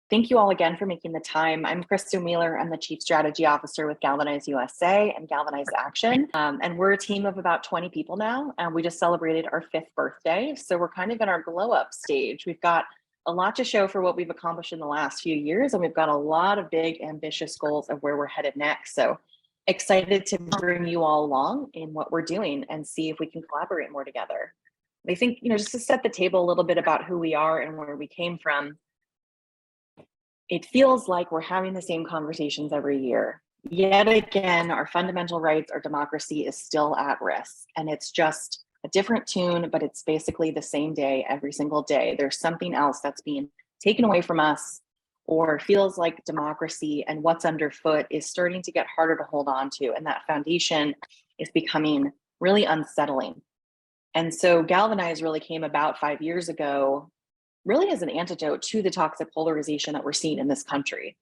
Thank you all again for making the time. I'm Kristen Wheeler. I'm the Chief Strategy Officer with Galvanize USA and Galvanize Action. And we're a team of about 20 people now. And we just celebrated our 5th birthday. So we're kind of in our glow up stage. We've got a lot to show for what we've accomplished in the last few years. And we've got a lot of big, ambitious goals of where we're headed next. So excited to bring you all along in what we're doing and see if we can collaborate more together. I think, just to set the table a little bit about who we are and where we came from, it feels like we're having the same conversations every year. Yet again, our fundamental rights, our democracy is still at risk. And it's just a different tune, but it's basically the same day every single day. There's something else that's being taken away from us, or feels like democracy and what's underfoot is starting to get harder to hold on to. And that foundation is becoming really unsettling. And so Galvanize really came about 5 years ago, really as an antidote to the toxic polarization that we're seeing in this country.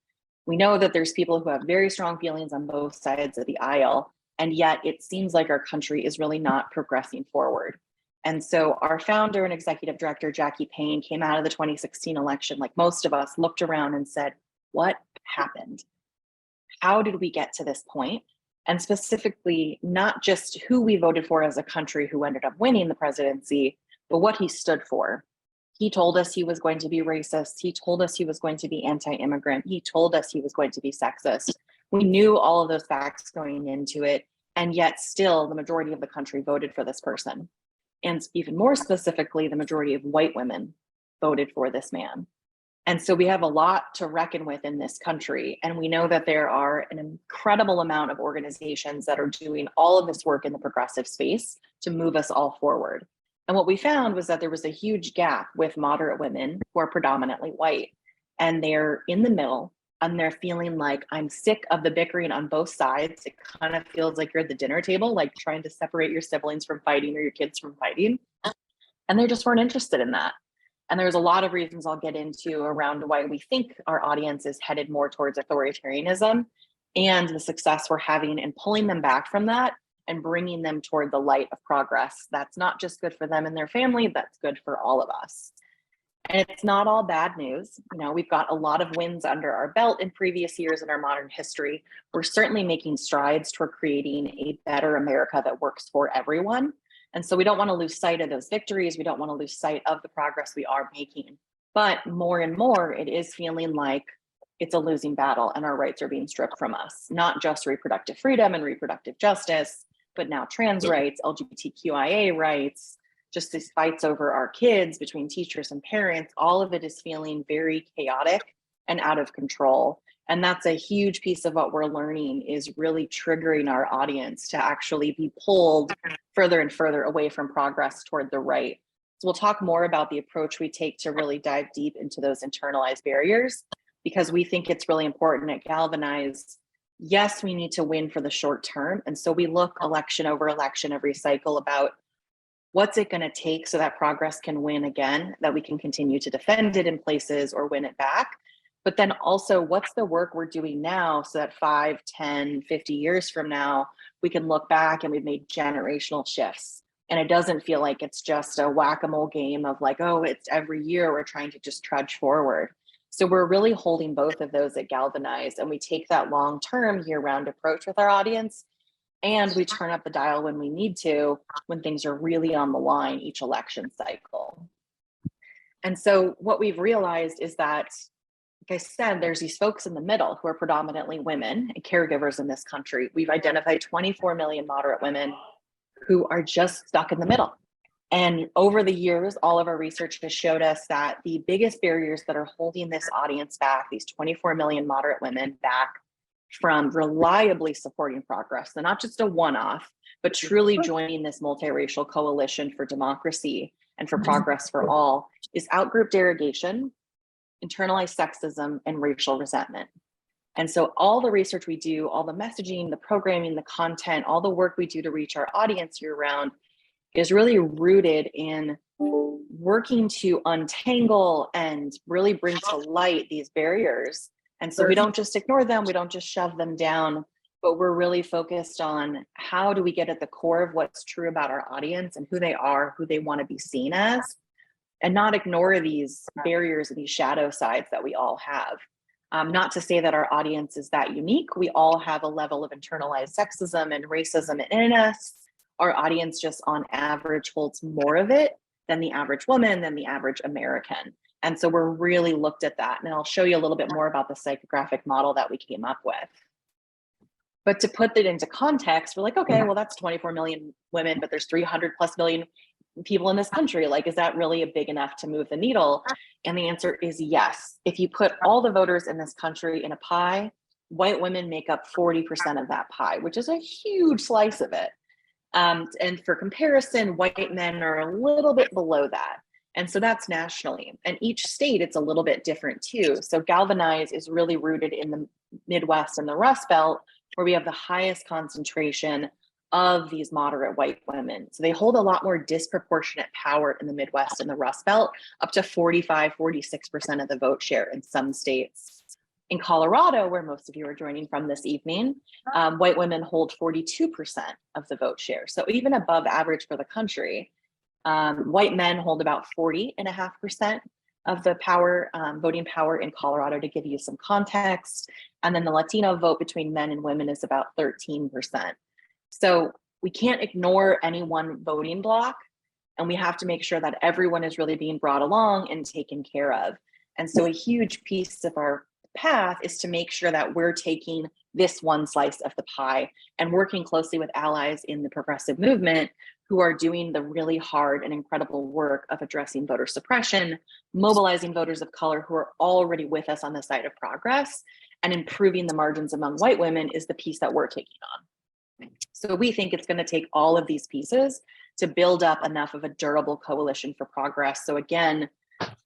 We know that there's people who have very strong feelings on both sides of the aisle, and yet it seems like our country is really not progressing forward. And so our founder and executive director, Jackie Payne, came out of the 2016 election, like most of us, looked around and said, what happened? How did we get to this point? And specifically, not just who we voted for as a country who ended up winning the presidency, but what he stood for. He told us he was going to be racist. He told us he was going to be anti-immigrant. He told us he was going to be sexist. We knew all of those facts going into it, and yet still the majority of the country voted for this person. And even more specifically, the majority of white women voted for this man. And so we have a lot to reckon with in this country. And we know that there are an incredible amount of organizations that are doing all of this work in the progressive space to move us all forward. And what we found was that there was a huge gap with moderate women who are predominantly white, and they're in the middle, and they're feeling like, I'm sick of the bickering on both sides. It kind of feels like you're at the dinner table, like trying to separate your siblings from fighting or your kids from fighting. And they just weren't interested in that. And there's a lot of reasons I'll get into around why we think our audience is headed more towards authoritarianism and the success we're having in pulling them back from that and bringing them toward the light of progress. That's not just good for them and their family, that's good for all of us. And it's not all bad news. We've got a lot of wins under our belt in previous years in our modern history. We're certainly making strides toward creating a better America that works for everyone. And so we don't want to lose sight of those victories. We don't want to lose sight of the progress we are making. But more and more, it is feeling like it's a losing battle and our rights are being stripped from us, not just reproductive freedom and reproductive justice, but now trans rights, LGBTQIA rights, just these fights over our kids between teachers and parents. All of it is feeling very chaotic and out of control. And that's a huge piece of what we're learning, is really triggering our audience to actually be pulled further and further away from progress toward the right. So we'll talk more about the approach we take to really dive deep into those internalized barriers, because we think it's really important at Galvanize. Yes, we need to win for the short term. And so we look election over election, every cycle, about what's it going to take so that progress can win again, that we can continue to defend it in places or win it back. But then also, what's the work we're doing now so that 5, 10, 50 years from now, we can look back and we've made generational shifts. And it doesn't feel like it's just a whack-a-mole game of like, oh, it's every year we're trying to just trudge forward. So we're really holding both of those at Galvanize, and we take that long-term year-round approach with our audience, and we turn up the dial when we need to, when things are really on the line each election cycle. And so what we've realized is that, like I said, there's these folks in the middle who are predominantly women and caregivers in this country. We've identified 24 million moderate women who are just stuck in the middle. And over the years, all of our research has showed us that the biggest barriers that are holding this audience back, these 24 million moderate women back from reliably supporting progress, so not just a one-off, but truly joining this multiracial coalition for democracy and for progress for all, is outgroup derogation, internalized sexism, and racial resentment. And so all the research we do, all the messaging, the programming, the content, all the work we do to reach our audience year-round is really rooted in working to untangle and really bring to light these barriers. And so we don't just ignore them, we don't just shove them down, but we're really focused on how do we get at the core of what's true about our audience and who they are, who they want to be seen as, and not ignore these barriers and these shadow sides that we all have. Not to say that our audience is that unique. We all have a level of internalized sexism and racism in us. Our audience just on average holds more of it than the average woman, than the average American. And so we're really looked at that. And I'll show you a little bit more about the psychographic model that we came up with. But to put that into context, we're like, okay, well, that's 24 million women, but there's 300 plus million people in this country. Like, is that really big enough to move the needle? And the answer is yes. If you put all the voters in this country in a pie, white women make up 40% of that pie, which is a huge slice of it. And for comparison, white men are a little bit below that. And so that's nationally. And each state, it's a little bit different too. So Galvanize is really rooted in the Midwest and the Rust Belt, where we have the highest concentration of these moderate white women. So they hold a lot more disproportionate power in the Midwest and the Rust Belt, up to 45, 46% of the vote share in some states. In Colorado, where most of you are joining from this evening, white women hold 42% of the vote share. So even above average for the country. White men hold about 40.5% of the power, voting power in Colorado, to give you some context. And then the Latino vote between men and women is about 13%. So we can't ignore any one voting block, and we have to make sure that everyone is really being brought along and taken care of. And so a huge piece of our path is to make sure that we're taking this one slice of the pie and working closely with allies in the progressive movement who are doing the really hard and incredible work of addressing voter suppression, mobilizing voters of color who are already with us on the side of progress, and improving the margins among white women is the piece that we're taking on. So we think it's going to take all of these pieces to build up enough of a durable coalition for progress. So again,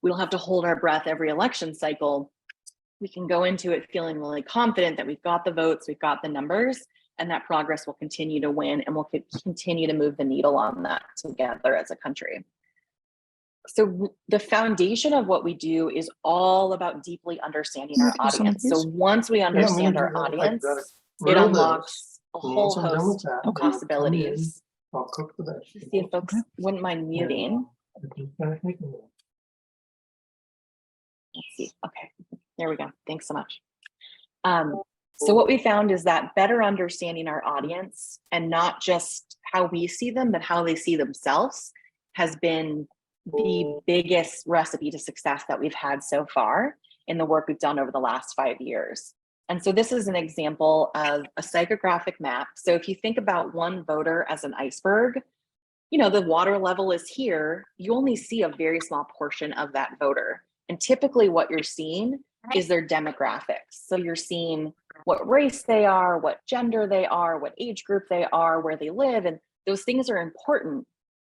we don't have to hold our breath every election cycle. We can go into it feeling really confident that we've got the votes, we've got the numbers, and that progress will continue to win, and we'll continue to move the needle on that together as a country. So the foundation of what we do is all about deeply understanding our audience. So once we understand our audience, it unlocks a whole host of possibilities. I'll cook for that. See if folks wouldn't mind muting. Let's see. Okay, there we go. Thanks so much. So what we found is that better understanding our audience, and not just how we see them, but how they see themselves, has been the biggest recipe to success that we've had so far in the work we've done over the last 5 years. And so this is an example of a psychographic map. So if you think about one voter as an iceberg, you know, the water level is here, you only see a very small portion of that voter. And typically what you're seeing is their demographics. So you're seeing what race they are, what gender they are, what age group they are, where they live. And those things are important,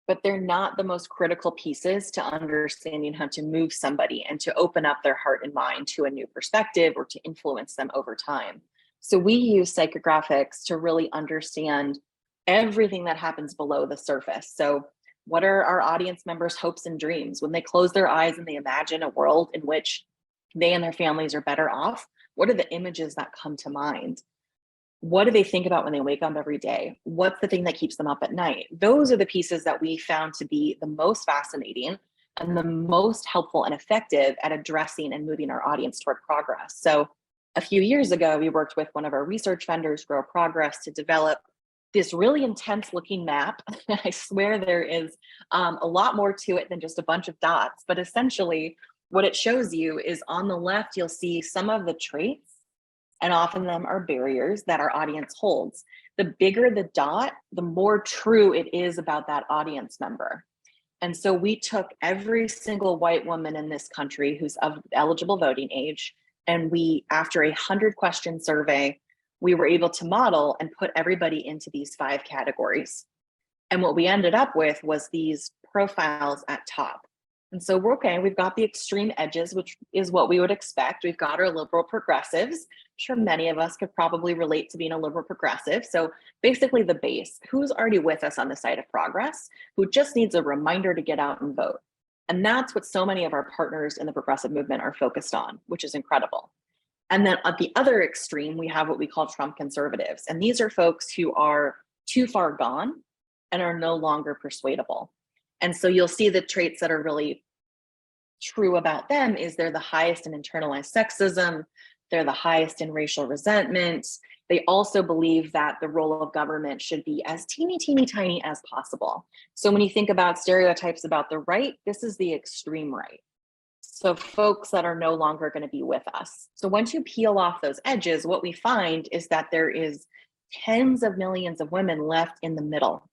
but they're not the most critical pieces to understanding how to move somebody and to open up their heart and mind to a new perspective or to influence them over time. So we use psychographics to really understand everything that happens below the surface. So what are our audience members' hopes and dreams? When they close their eyes and they imagine a world in which they and their families are better off, what are the images that come to mind? What do they think about when they wake up every day? What's the thing that keeps them up at night? Those are the pieces that we found to be the most fascinating and the most helpful and effective at addressing and moving our audience toward progress. So a few years ago, we worked with one of our research vendors, Grow Progress, to develop this really intense looking map. I swear there is a lot more to it than just a bunch of dots, but essentially what it shows you is on the left, you'll see some of the traits, and often them are barriers that our audience holds. The bigger the dot, the more true it is about that audience member. And so we took every single white woman in this country who's of eligible voting age, and we, after a 100-question survey, we were able to model and put everybody into these 5 categories. And what we ended up with was these profiles at top. And so we're okay, we've got the extreme edges, which is what we would expect. We've got our liberal progressives. I'm sure many of us could probably relate to being a liberal progressive. So basically the base, who's already with us on the side of progress, who just needs a reminder to get out and vote. And that's what so many of our partners in the progressive movement are focused on, which is incredible. And then at the other extreme, we have what we call Trump conservatives. And these are folks who are too far gone and are no longer persuadable. And so you'll see the traits that are really true about them is they're the highest in internalized sexism, they're the highest in racial resentment. They also believe that the role of government should be as teeny, teeny, tiny as possible. So when you think about stereotypes about the right, this is the extreme right. So folks that are no longer going to be with us. So once you peel off those edges, what we find is that there is tens of millions of women left in the middle,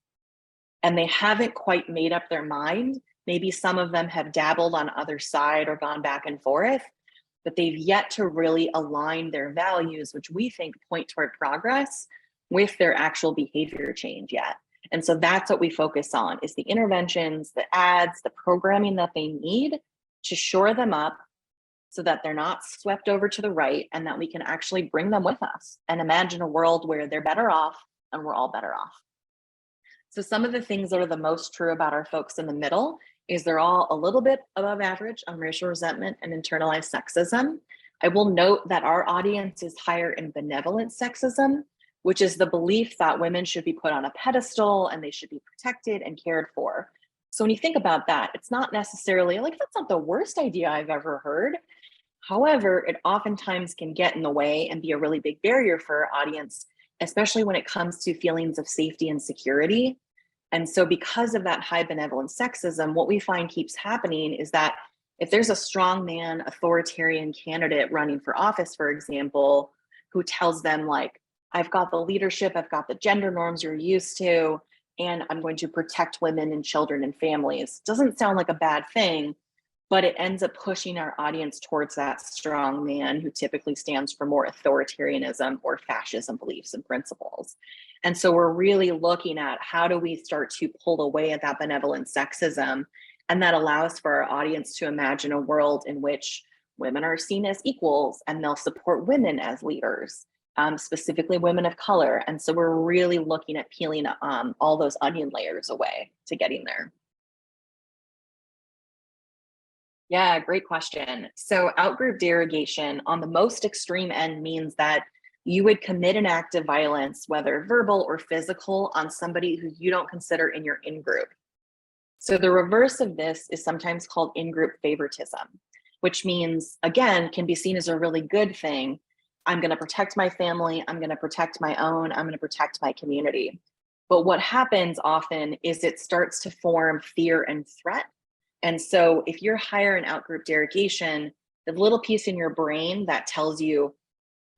and they haven't quite made up their mind. Maybe some of them have dabbled on other side or gone back and forth, but they've yet to really align their values, which we think point toward progress, with their actual behavior change yet. And so that's what we focus on, is the interventions, the ads, the programming that they need to shore them up so that they're not swept over to the right, and that we can actually bring them with us and imagine a world where they're better off and we're all better off. So some of the things that are the most true about our folks in the middle is they're all a little bit above average on racial resentment and internalized sexism. I will note that our audience is higher in benevolent sexism, which is the belief that women should be put on a pedestal and they should be protected and cared for. So when you think about that, it's not necessarily like, that's not the worst idea I've ever heard. However, it oftentimes can get in the way and be a really big barrier for our audience, especially when it comes to feelings of safety and security. And so because of that high benevolent sexism, what we find keeps happening is that if there's a strong man, authoritarian candidate running for office, for example, who tells them like, I've got the leadership, I've got the gender norms you're used to, and I'm going to protect women and children and families. Doesn't sound like a bad thing, but it ends up pushing our audience towards that strong man who typically stands for more authoritarianism or fascism beliefs and principles. And so we're really looking at how do we start to pull away at that benevolent sexism, and that allows for our audience to imagine a world in which women are seen as equals and they'll support women as leaders, specifically women of color. And so we're really looking at peeling all those onion layers away to getting there. Yeah, great question. So outgroup derogation on the most extreme end means that you would commit an act of violence, whether verbal or physical, on somebody who you don't consider in your in-group. So the reverse of this is sometimes called in-group favoritism, which means, again, can be seen as a really good thing. I'm going to protect my family. I'm going to protect my own. I'm going to protect my community. But what happens often is it starts to form fear and threat. And so if you're higher in outgroup derogation, the little piece in your brain that tells you,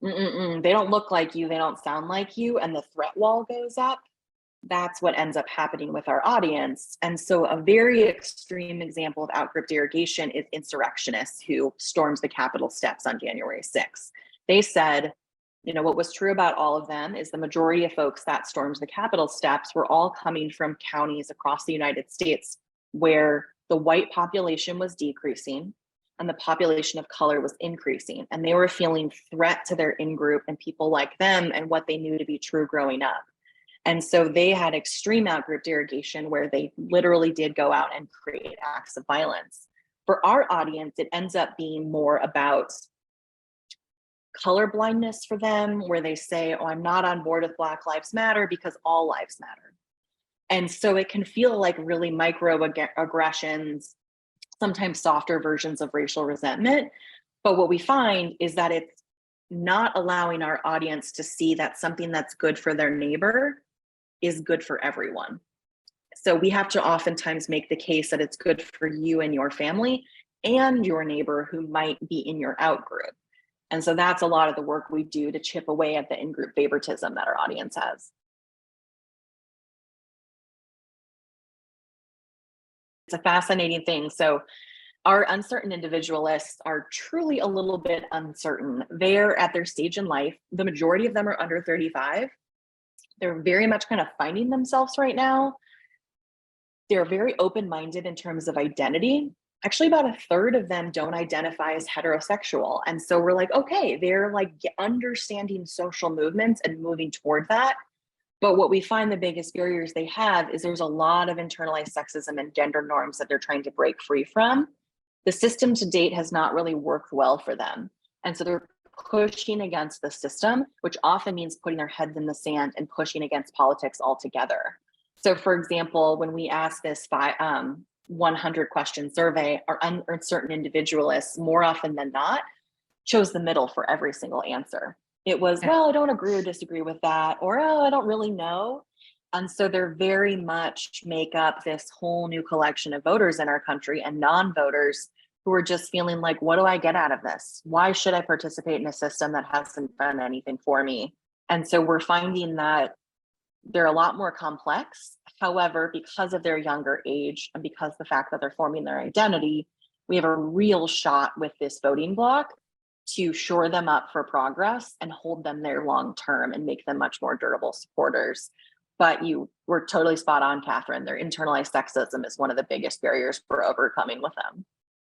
they don't look like you, they don't sound like you, and the threat wall goes up, that's what ends up happening with our audience. And so a very extreme example of outgroup derogation is insurrectionists who stormed the Capitol steps on January 6th. They said, what was true about all of them is the majority of folks that stormed the Capitol steps were all coming from counties across the United States where the white population was decreasing and the population of color was increasing. And they were feeling threat to their in-group and people like them and what they knew to be true growing up. And so they had extreme outgroup derogation where they literally did go out and create acts of violence. For our audience, it ends up being more about color blindness for them, where they say, I'm not on board with Black Lives Matter because all lives matter. And so it can feel like really microaggressions, sometimes softer versions of racial resentment. But what we find is that it's not allowing our audience to see that something that's good for their neighbor is good for everyone. So we have to oftentimes make the case that it's good for you and your family and your neighbor who might be in your out group. And so that's a lot of the work we do to chip away at the in-group favoritism that our audience has. It's a fascinating thing. So our uncertain individualists are truly a little bit uncertain. They're at their stage in life. The majority of them are under 35. They're very much kind of finding themselves right now. They're very open-minded in terms of identity. Actually, about a third of them don't identify as heterosexual. And so we're like, okay, they're like understanding social movements and moving toward that. But what we find the biggest barriers they have is there's a lot of internalized sexism and gender norms that they're trying to break free from. The system to date has not really worked well for them. And so they're pushing against the system, which often means putting their heads in the sand and pushing against politics altogether. So for example, when we ask this 100 question survey, our uncertain individualists, more often than not, chose the middle for every single answer. It was, well, I don't agree or disagree with that, or, oh, I don't really know. And so they're very much make up this whole new collection of voters in our country and non-voters who are just feeling like, what do I get out of this? Why should I participate in a system that hasn't done anything for me? And so we're finding that they're a lot more complex. However, because of their younger age and because the fact that they're forming their identity, we have a real shot with this voting block to shore them up for progress and hold them there long term and make them much more durable supporters. But you were totally spot on, Catherine. Their internalized sexism is one of the biggest barriers for overcoming with them.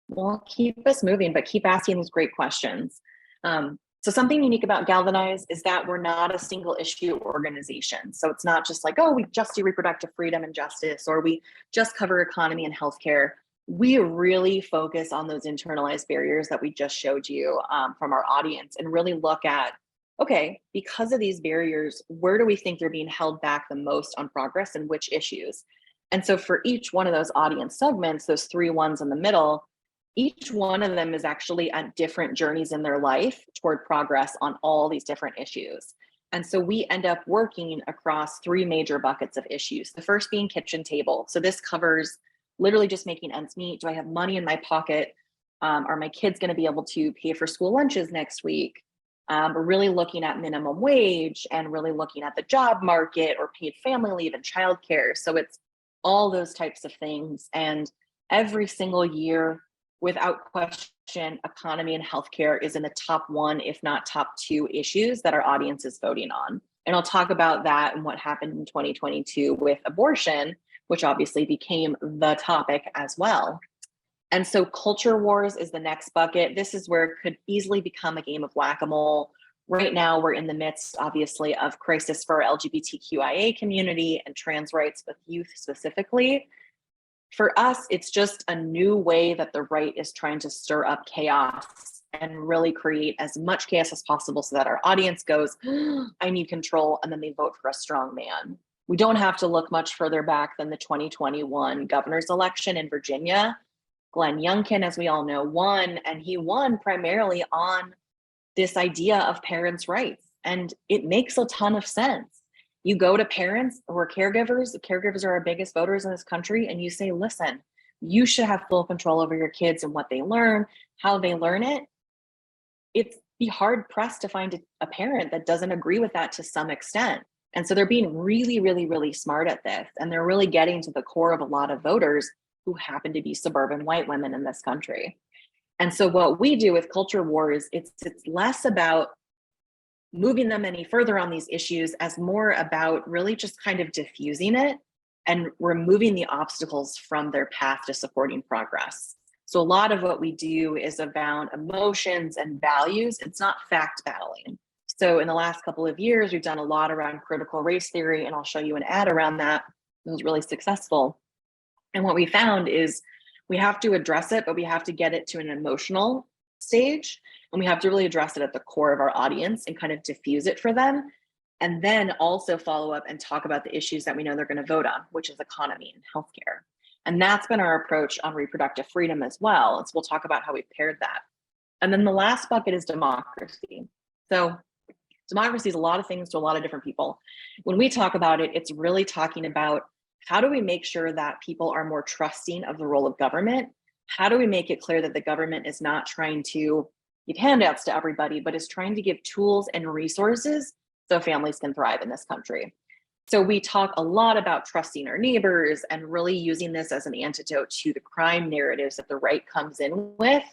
Well, keep us moving, but keep asking these great questions. So something unique about Galvanize is that we're not a single issue organization. So it's not just like, oh, we just do reproductive freedom and justice, or we just cover economy and healthcare. We really focus on those internalized barriers that we just showed you from our audience and really look at, okay, because of these barriers, where do we think they're being held back the most on progress and which issues? And so for each one of those audience segments, those three ones in the middle, each one of them is actually at different journeys in their life toward progress on all these different issues. And so we end up working across three major buckets of issues. The first being kitchen table. So this covers literally just making ends meet. Do I have money in my pocket? Are my kids going to be able to pay for school lunches next week? We're really looking at minimum wage and really looking at the job market or paid family leave and childcare. So it's all those types of things. And every single year, without question, economy and healthcare is in the top one, if not top two issues that our audience is voting on. And I'll talk about that and what happened in 2022 with abortion, which obviously became the topic as well. And so culture wars is the next bucket. This is where it could easily become a game of whack-a-mole. Right now, we're in the midst, obviously, of crisis for our LGBTQIA community and trans rights with youth specifically. For us, it's just a new way that the right is trying to stir up chaos and really create as much chaos as possible so that our audience goes, I need control, and then they vote for a strong man. We don't have to look much further back than the 2021 governor's election in Virginia. Glenn Youngkin, as we all know, won, and he won primarily on this idea of parents' rights. And it makes a ton of sense. You go to parents who are caregivers are our biggest voters in this country, and you say, listen, you should have full control over your kids and what they learn, how they learn it. It's be hard pressed to find a parent that doesn't agree with that to some extent. And so they're being really, really, really smart at this. And they're really getting to the core of a lot of voters who happen to be suburban white women in this country. And so what we do with Culture Wars, it's less about moving them any further on these issues as more about really just kind of diffusing it and removing the obstacles from their path to supporting progress. So a lot of what we do is about emotions and values. It's not fact battling. So in the last couple of years, we've done a lot around critical race theory, and I'll show you an ad around that. It was really successful. And what we found is we have to address it, but we have to get it to an emotional stage. And we have to really address it at the core of our audience and kind of diffuse it for them. And then also follow up and talk about the issues that we know they're going to vote on, which is economy and healthcare. And that's been our approach on reproductive freedom as well. And so we'll talk about how we paired that. And then the last bucket is democracy. So democracy is a lot of things to a lot of different people. When we talk about it, it's really talking about how do we make sure that people are more trusting of the role of government? How do we make it clear that the government is not trying to give handouts to everybody, but is trying to give tools and resources so families can thrive in this country? So we talk a lot about trusting our neighbors and really using this as an antidote to the crime narratives that the right comes in with.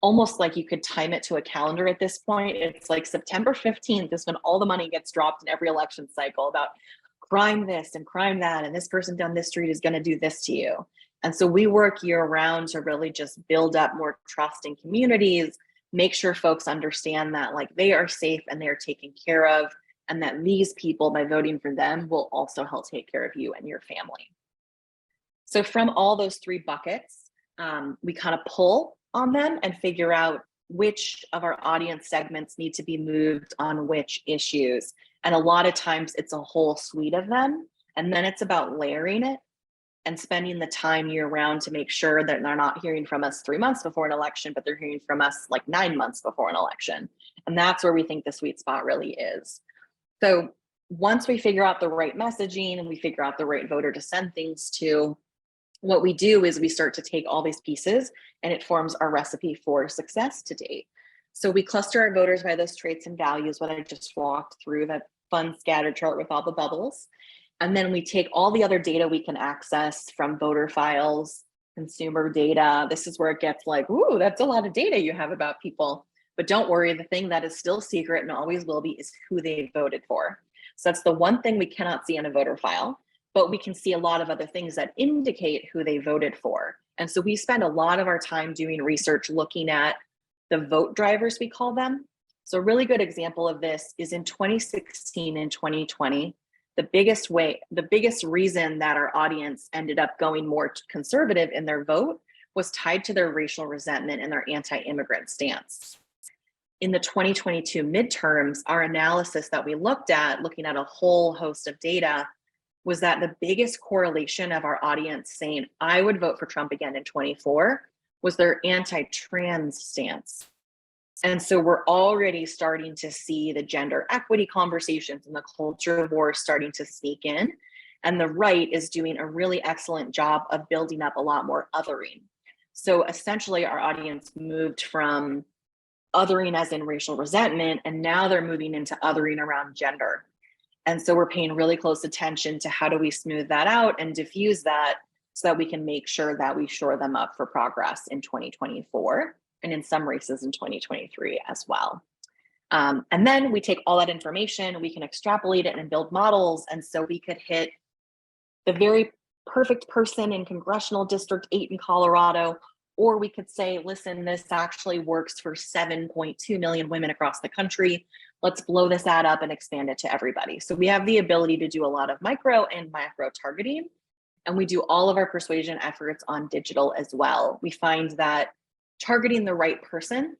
Almost like you could time it to a calendar at this point. It's like September 15th is when all the money gets dropped in every election cycle about crime this and crime that, and this person down this street is going to do this to you. And so we work year round to really just build up more trust in communities, make sure folks understand that like they are safe and they are taken care of, and that these people, by voting for them, will also help take care of you and your family. So from all those three buckets, we kind of pull on them and figure out which of our audience segments need to be moved on which issues. And a lot of times it's a whole suite of them. And then it's about layering it and spending the time year round to make sure that they're not hearing from us 3 months before an election, but they're hearing from us like 9 months before an election. And that's where we think the sweet spot really is. So once we figure out the right messaging and we figure out the right voter to send things to, what we do is we start to take all these pieces and it forms our recipe for success to date. So we cluster our voters by those traits and values, what I just walked through, that fun scatter chart with all the bubbles. And then we take all the other data we can access from voter files, consumer data. This is where it gets like, ooh, that's a lot of data you have about people. But don't worry, the thing that is still secret and always will be is who they voted for. So that's the one thing we cannot see in a voter file, but we can see a lot of other things that indicate who they voted for. And so we spend a lot of our time doing research looking at the vote drivers, we call them. So a really good example of this is in 2016 and 2020, the biggest reason that our audience ended up going more conservative in their vote was tied to their racial resentment and their anti-immigrant stance. In the 2022 midterms, our analysis that we looked at, looking at a whole host of data, was that the biggest correlation of our audience saying, I would vote for Trump again in 24, was their anti-trans stance. And so we're already starting to see the gender equity conversations and the culture of war starting to sneak in. And the right is doing a really excellent job of building up a lot more othering. So essentially our audience moved from othering as in racial resentment, and now they're moving into othering around gender. And so we're paying really close attention to how do we smooth that out and diffuse that so that we can make sure that we shore them up for progress in 2024 and in some races in 2023 as well. And then we take all that information, we can extrapolate it and build models. And so we could hit the very perfect person in Congressional District 8 in Colorado, or we could say, listen, this actually works for 7.2 million women across the country. Let's blow this ad up and expand it to everybody. So we have the ability to do a lot of micro and macro targeting, and we do all of our persuasion efforts on digital as well. We find that targeting the right person,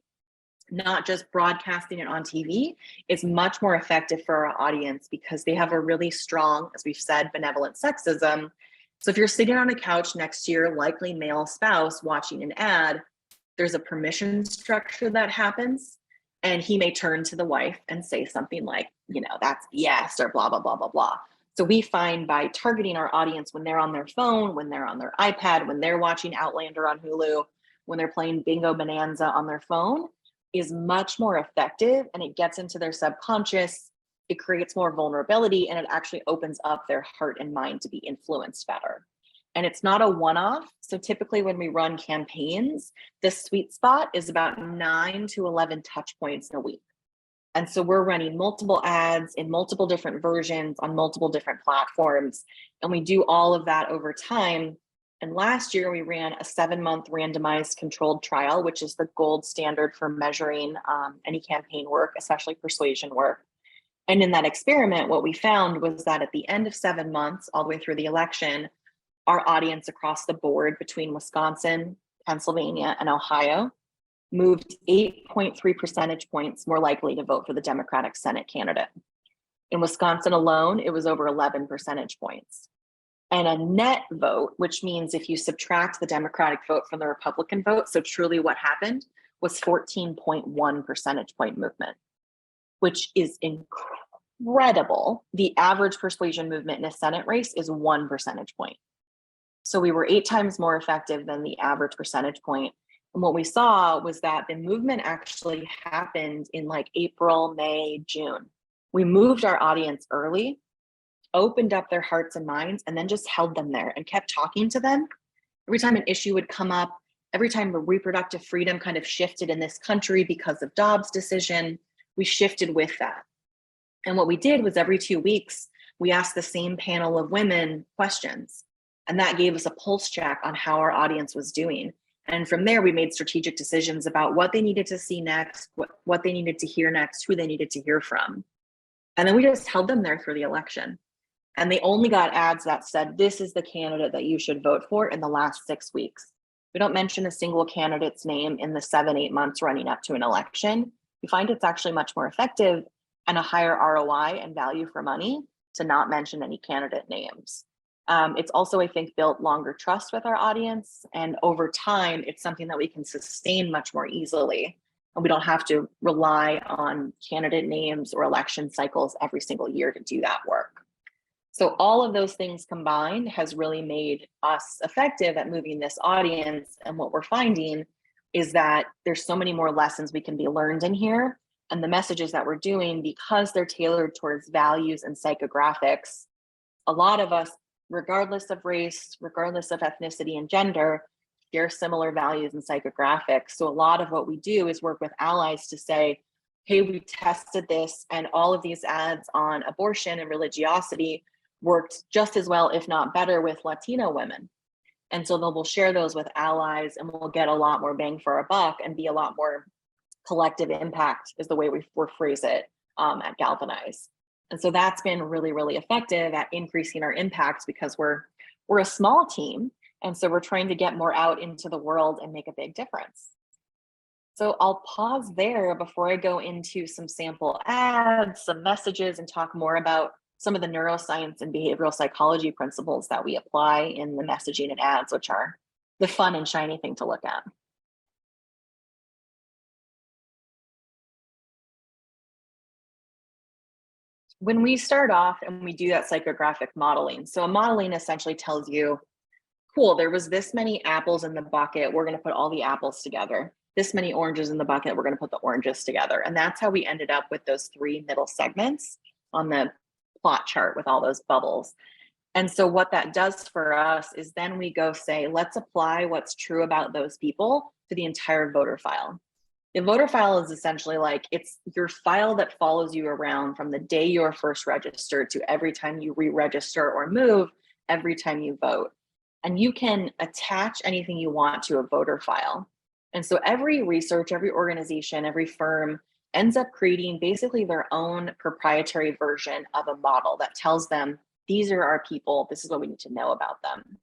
not just broadcasting it on TV, is much more effective for our audience because they have a really strong, as we've said, benevolent sexism. So if you're sitting on a couch next to your likely male spouse watching an ad, there's a permission structure that happens. And he may turn to the wife and say something like, that's BS or blah, blah, blah, blah, blah. So we find by targeting our audience when they're on their phone, when they're on their iPad, when they're watching Outlander on Hulu, when they're playing Bingo Bonanza on their phone, is much more effective, and it gets into their subconscious. It creates more vulnerability, and it actually opens up their heart and mind to be influenced better. And it's not a one-off. So typically when we run campaigns, the sweet spot is about 9 to 11 touch points in a week. And so we're running multiple ads in multiple different versions on multiple different platforms. And we do all of that over time. And last year we ran a 7-month randomized controlled trial, which is the gold standard for measuring any campaign work, especially persuasion work. And in that experiment, what we found was that at the end of 7 months, all the way through the election, our audience across the board between Wisconsin, Pennsylvania, and Ohio moved 8.3 percentage points more likely to vote for the Democratic Senate candidate. In Wisconsin alone, it was over 11 percentage points. And a net vote, which means if you subtract the Democratic vote from the Republican vote, so truly what happened, was 14.1 percentage point movement, which is incredible. The average persuasion movement in a Senate race is 1 percentage point. So we were 8 times more effective than the average percentage point. And what we saw was that the movement actually happened in like April, May, June. We moved our audience early, opened up their hearts and minds, and then just held them there and kept talking to them. Every time an issue would come up, every time the reproductive freedom kind of shifted in this country because of Dobbs' decision, we shifted with that. And what we did was every 2 weeks, we asked the same panel of women questions. And that gave us a pulse check on how our audience was doing. And from there, we made strategic decisions about what they needed to see next, what they needed to hear next, who they needed to hear from. And then we just held them there through the election. And they only got ads that said, this is the candidate that you should vote for in the last 6 weeks. We don't mention a single candidate's name in the 7-8 months running up to an election. We find it's actually much more effective and a higher ROI and value for money to not mention any candidate names. It's also, I think, built longer trust with our audience. And over time, it's something that we can sustain much more easily. And we don't have to rely on candidate names or election cycles every single year to do that work. So all of those things combined has really made us effective at moving this audience. And what we're finding is that there's so many more lessons we can be learned in here. And the messages that we're doing, because they're tailored towards values and psychographics, a lot of us, regardless of race, regardless of ethnicity and gender, share similar values and psychographics. So a lot of what we do is work with allies to say, hey, we tested this and all of these ads on abortion and religiosity worked just as well, if not better, with Latino women. And so we'll share those with allies and we'll get a lot more bang for our buck and be a lot more collective impact is the way we phrase it at Galvanize. And so that's been really, really effective at increasing our impacts because we're a small team. And so we're trying to get more out into the world and make a big difference. So I'll pause there before I go into some sample ads, some messages, and talk more about some of the neuroscience and behavioral psychology principles that we apply in the messaging and ads, which are the fun and shiny thing to look at. When we start off and we do that psychographic modeling, so a modeling essentially tells you, cool, there was this many apples in the bucket, we're going to put all the apples together. This many oranges in the bucket, we're going to put the oranges together. And that's how we ended up with those 3 middle segments on the plot chart with all those bubbles. And so what that does for us is then we go say, let's apply what's true about those people to the entire voter file. The voter file is essentially like, it's your file that follows you around from the day you're first registered to every time you re-register or move, every time you vote. And you can attach anything you want to a voter file. And so every research, every organization, every firm ends up creating basically their own proprietary version of a model that tells them, these are our people, this is what we need to know about them.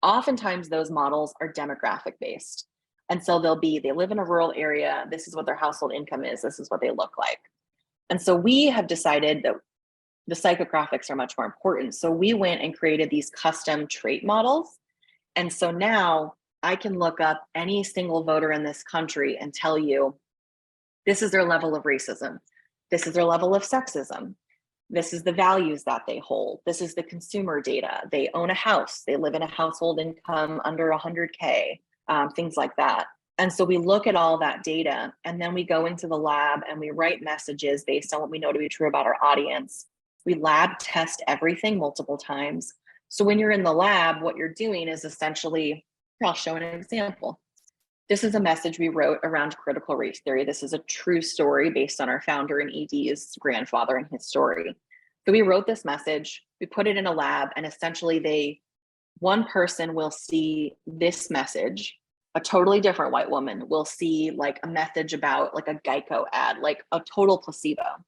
Oftentimes those models are demographic based. And so they live in a rural area, this is what their household income is, this is what they look like. And so we have decided that the psychographics are much more important. So we went and created these custom trait models. And so now I can look up any single voter in this country and tell you, this is their level of racism. This is their level of sexism. This is the values that they hold. This is the consumer data. They own a house. They live in a household income under 100K, things like that. And so we look at all that data and then we go into the lab and we write messages based on what we know to be true about our audience. We lab test everything multiple times. So when you're in the lab, what you're doing is essentially, I'll show an example. This is a message we wrote around critical race theory. This is a true story based on our founder and ED's grandfather and his story. So we wrote this message, we put it in a lab, and essentially one person will see this message, a totally different white woman will see like a message about like a Geico ad, like a total placebo.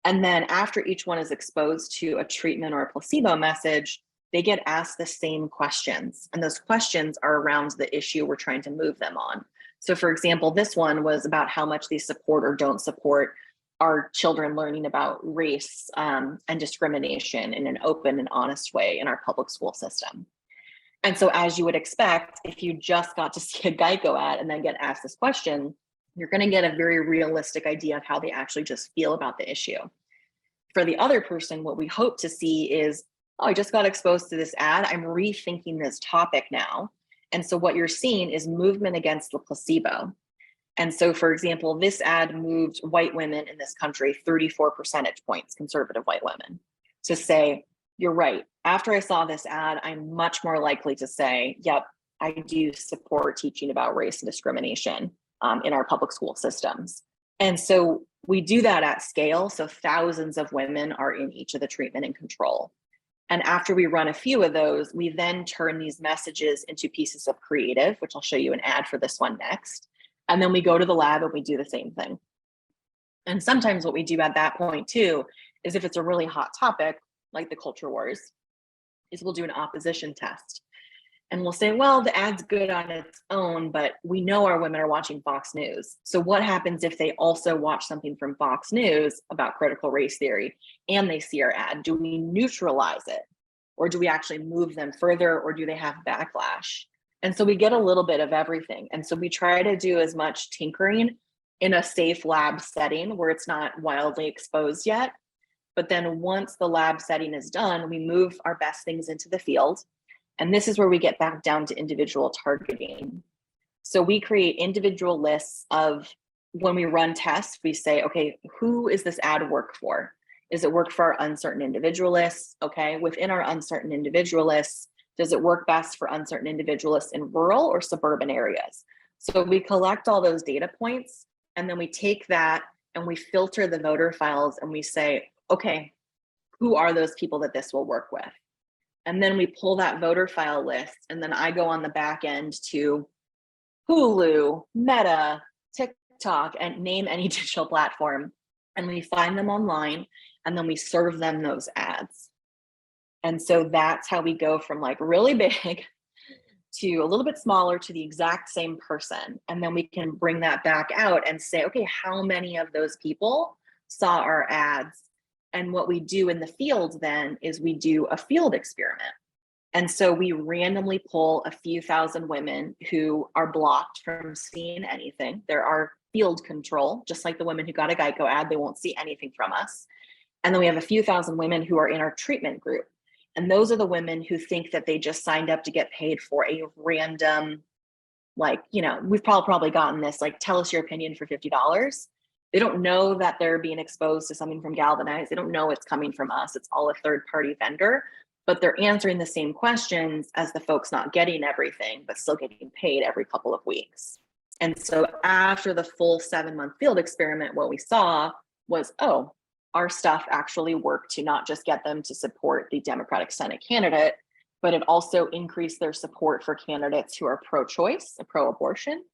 And then after each one is exposed to a treatment or a placebo message, they get asked the same questions. And those questions are around the issue we're trying to move them on. So for example, this one was about how much they support or don't support our children learning about race and discrimination in an open and honest way in our public school system. And so as you would expect, if you just got to see a Geico ad and then get asked this question, you're going to get a very realistic idea of how they actually just feel about the issue. For the other person, what we hope to see is, oh, I just got exposed to this ad. I'm rethinking this topic now. And so what you're seeing is movement against the placebo. And so, for example, this ad moved white women in this country 34 percentage points, conservative white women, to say, you're right. After I saw this ad, I'm much more likely to say, yep, I do support teaching about race and discrimination in our public school systems. And so we do that at scale. So thousands of women are in each of the treatment and control. And after we run a few of those, we then turn these messages into pieces of creative, which I'll show you an ad for this one next. And then we go to the lab and we do the same thing. And sometimes what we do at that point too, is if it's a really hot topic, like the culture wars, is we'll do an opposition test. And we'll say, well, the ad's good on its own, but we know our women are watching Fox News. So what happens if they also watch something from Fox News about critical race theory and they see our ad? Do we neutralize it? Or do we actually move them further, or do they have backlash? And so we get a little bit of everything. And so we try to do as much tinkering in a safe lab setting where it's not wildly exposed yet. But then once the lab setting is done, we move our best things into the field. And this is where we get back down to individual targeting. So we create individual lists of, when we run tests, we say, okay, who is this ad work for? Is it work for our uncertain individualists? Okay, within our uncertain individualists, does it work best for uncertain individualists in rural or suburban areas? So we collect all those data points, and then we take that and we filter the voter files and we say, okay, who are those people that this will work with? And then we pull that voter file list, and then I go on the back end to Hulu, Meta, TikTok, and name any digital platform. And we find them online, and then we serve them those ads. And so that's how we go from like really big to a little bit smaller to the exact same person. And then we can bring that back out and say, okay, how many of those people saw our ads? And what we do in the field then is we do a field experiment. And so we randomly pull a few thousand women who are blocked from seeing anything. There are field control, just like the women who got a Geico ad, they won't see anything from us. And then we have a few thousand women who are in our treatment group. And those are the women who think that they just signed up to get paid for a random, like, you know, we've probably gotten this, like, tell us your opinion for $50. They don't know that they're being exposed to something from Galvanize. They don't know it's coming from us. It's all a third-party vendor, but they're answering the same questions as the folks not getting everything, but still getting paid every couple of weeks. And so after the full 7-month field experiment, what we saw was, oh, our stuff actually worked to not just get them to support the Democratic Senate candidate, but it also increased their support for candidates who are pro-choice, pro-abortion.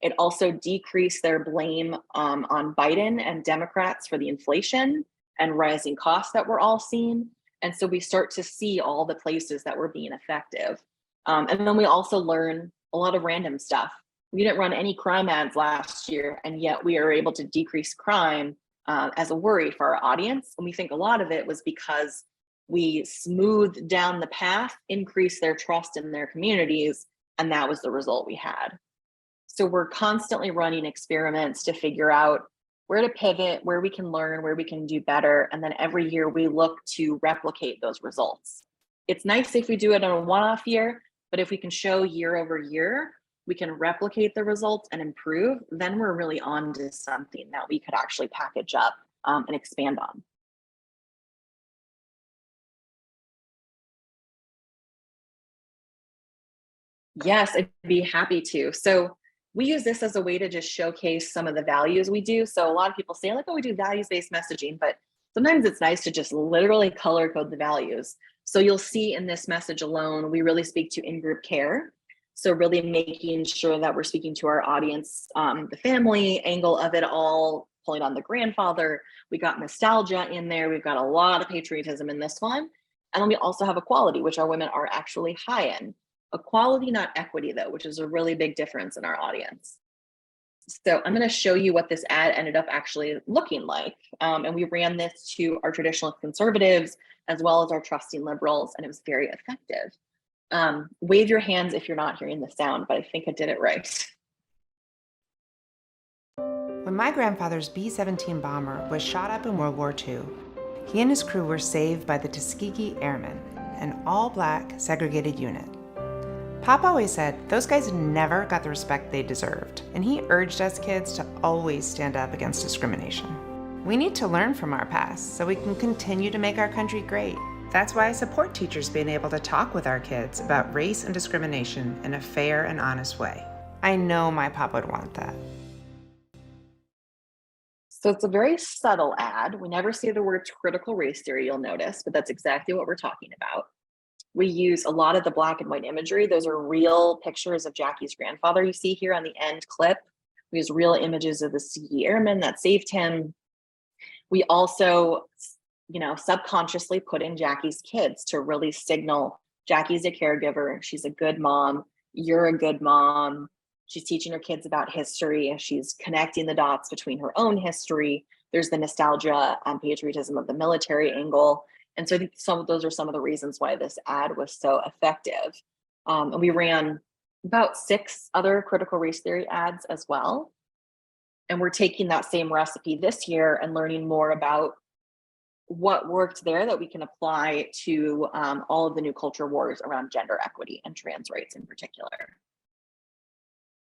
It also decreased their blame on Biden and Democrats for the inflation and rising costs that we're all seeing. And so we start to see all the places that we're being effective. And then we also learn a lot of random stuff. We didn't run any crime ads last year, and yet we are able to decrease crime as a worry for our audience. And we think a lot of it was because we smoothed down the path, increased their trust in their communities, and that was the result we had. So we're constantly running experiments to figure out where to pivot, where we can learn, where we can do better. And then every year we look to replicate those results. It's nice if we do it in a one-off year, but if we can show year over year, we can replicate the results and improve, then we're really on to something that we could actually package up and expand on. Yes, I'd be happy to. So we use this as a way to just showcase some of the values we do. So a lot of people say like, oh, we do values-based messaging, but sometimes it's nice to just literally color code the values. So you'll see in this message alone, we really speak to in-group care. So really making sure that we're speaking to our audience, the family angle of it all, pulling on the grandfather. We got nostalgia in there. We've got a lot of patriotism in this one. And then we also have equality, which our women are actually high in. Equality, not equity though, which is a really big difference in our audience. So I'm going to show you what this ad ended up actually looking like. And we ran this to our traditional conservatives as well as our trusting liberals, and it was very effective. Wave your hands if you're not hearing the sound, but I think I did it right. When my grandfather's B-17 bomber was shot up in World War II, he and his crew were saved by the Tuskegee Airmen, an all-black segregated unit. Pop always said those guys never got the respect they deserved, and he urged us kids to always stand up against discrimination. We need to learn from our past so we can continue to make our country great. That's why I support teachers being able to talk with our kids about race and discrimination in a fair and honest way. I know my pop would want that. So it's a very subtle ad. We never say the word critical race theory, you'll notice, but that's exactly what we're talking about. We use a lot of the black and white imagery. Those are real pictures of Jackie's grandfather you see here on the end clip. We use real images of the Tuskegee Airmen that saved him. We also, subconsciously put in Jackie's kids to really signal Jackie's a caregiver. She's a good mom. You're a good mom. She's teaching her kids about history. She's connecting the dots between her own history. There's the nostalgia and patriotism of the military angle. And so I think those are some of the reasons why this ad was so effective. And we ran about 6 other critical race theory ads as well. And we're taking that same recipe this year and learning more about what worked there that we can apply to all of the new culture wars around gender equity and trans rights in particular.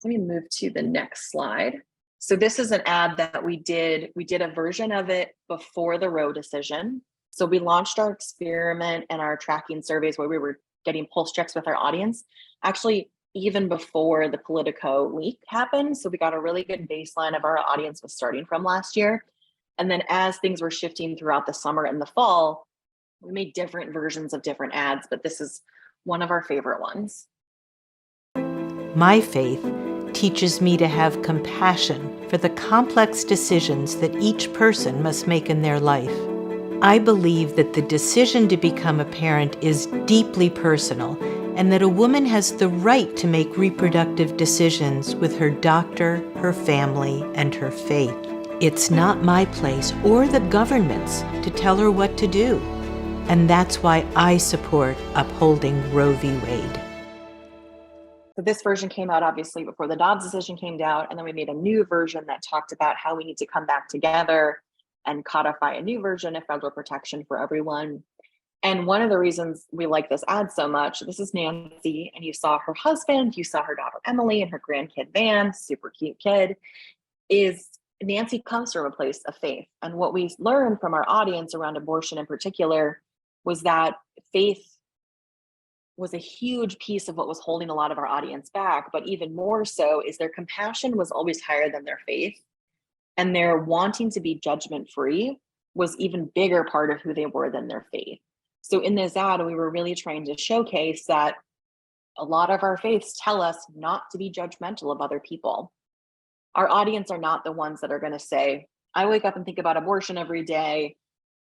Let me move to the next slide. So this is an ad that we did a version of it before the Roe decision. So we launched our experiment and our tracking surveys where we were getting pulse checks with our audience, actually even before the Politico leak happened. So we got a really good baseline of our audience was starting from last year. And then as things were shifting throughout the summer and the fall, we made different versions of different ads, but this is one of our favorite ones. My faith teaches me to have compassion for the complex decisions that each person must make in their life. I believe that the decision to become a parent is deeply personal and that a woman has the right to make reproductive decisions with her doctor, her family, and her faith. It's not my place or the government's to tell her what to do. And that's why I support upholding Roe v. Wade. So this version came out obviously before the Dobbs decision came out, and then we made a new version that talked about how we need to come back together and codify a new version of federal protection for everyone. And one of the reasons we like this ad so much, this is Nancy, and you saw her husband, you saw her daughter Emily and her grandkid Van, super cute kid, is Nancy comes from a place of faith. And what we learned from our audience around abortion in particular was that faith was a huge piece of what was holding a lot of our audience back, but even more so is their compassion was always higher than their faith. And their wanting to be judgment-free was even bigger part of who they were than their faith. So in this ad, we were really trying to showcase that a lot of our faiths tell us not to be judgmental of other people. Our audience are not the ones that are going to say, I wake up and think about abortion every day,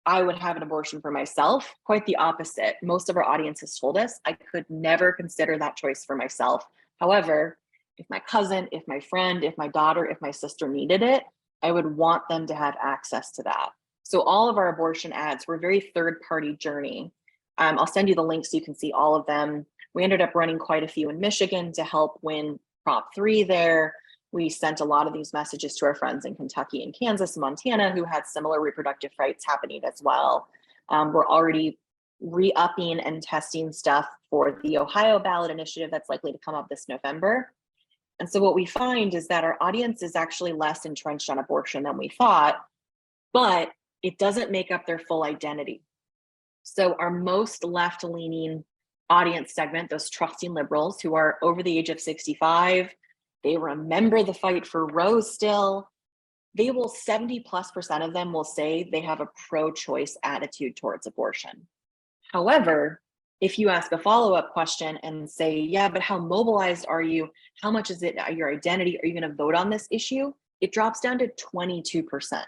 I would have an abortion for myself. Quite the opposite. Most of our audience has told us, I could never consider that choice for myself. However, if my cousin, if my friend, if my daughter, if my sister needed it, I would want them to have access to that. So all of our abortion ads were very third-party journey. I'll send you the link so you can see all of them. We ended up running quite a few in Michigan to help win Prop 3 there. We sent a lot of these messages to our friends in Kentucky and Kansas and Montana who had similar reproductive rights happening as well. We're already re-upping and testing stuff for the Ohio ballot initiative that's likely to come up this November. And so what we find is that our audience is actually less entrenched on abortion than we thought, but it doesn't make up their full identity. So our most left-leaning audience segment, those trusting liberals who are over the age of 65, they remember the fight for Roe still. They will 70+% of them will say they have a pro-choice attitude towards abortion. However, if you ask a follow-up question and say, yeah, but how mobilized are you? How much is it your identity? Are you going to vote on this issue? It drops down to 22%.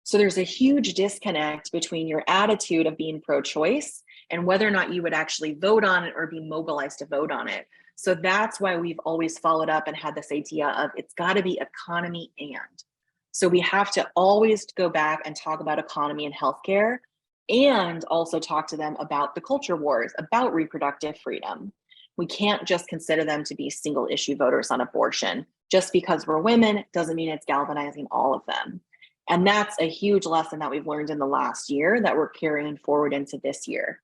So there's a huge disconnect between your attitude of being pro-choice and whether or not you would actually vote on it or be mobilized to vote on it. So that's why we've always followed up and had this idea of it's got to be economy and. So we have to always go back and talk about economy and healthcare and also talk to them about the culture wars, about reproductive freedom. We can't just consider them to be single issue voters on abortion. Just because we're women doesn't mean it's galvanizing all of them. And that's a huge lesson that we've learned in the last year that we're carrying forward into this year.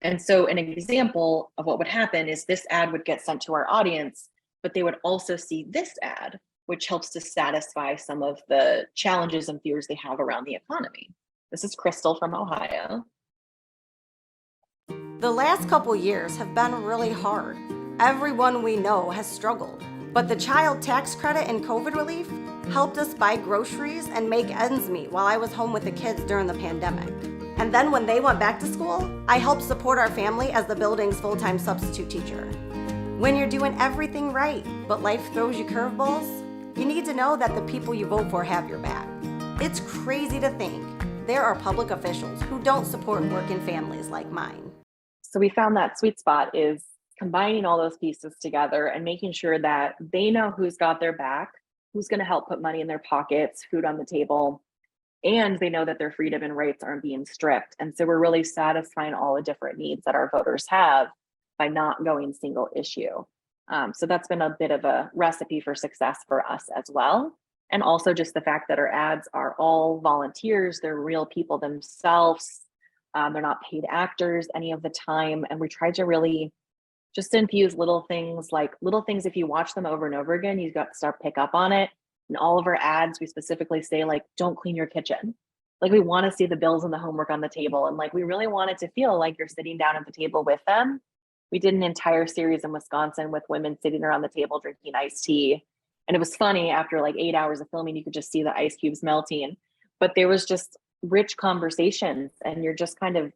And so an example of what would happen is this ad would get sent to our audience, but they would also see this ad, which helps to satisfy some of the challenges and fears they have around the economy. This is Crystal from Ohio. The last couple years have been really hard. Everyone we know has struggled, but the child tax credit and COVID relief helped us buy groceries and make ends meet while I was home with the kids during the pandemic. And then when they went back to school, I helped support our family as the building's full-time substitute teacher. When you're doing everything right, but life throws you curveballs, you need to know that the people you vote for have your back. It's crazy to think there are public officials who don't support working families like mine. So we found that sweet spot is combining all those pieces together and making sure that they know who's got their back, who's going to help put money in their pockets, food on the table, and they know that their freedom and rights aren't being stripped. And so we're really satisfying all the different needs that our voters have by not going single issue. So that's been a bit of a recipe for success for us as well. And also just the fact that our ads are all volunteers, they're real people themselves. They're not paid actors any of the time. And we try to really just infuse little things, if you watch them over and over again, you've got to start pick up on it. In all of our ads, we specifically say, like, don't clean your kitchen. Like, we want to see the bills and the homework on the table. And like, we really want it to feel like you're sitting down at the table with them. We did an entire series in Wisconsin with women sitting around the table drinking iced tea. And it was funny, after like 8 hours of filming, you could just see the ice cubes melting. But there was just rich conversations, and you're just kind of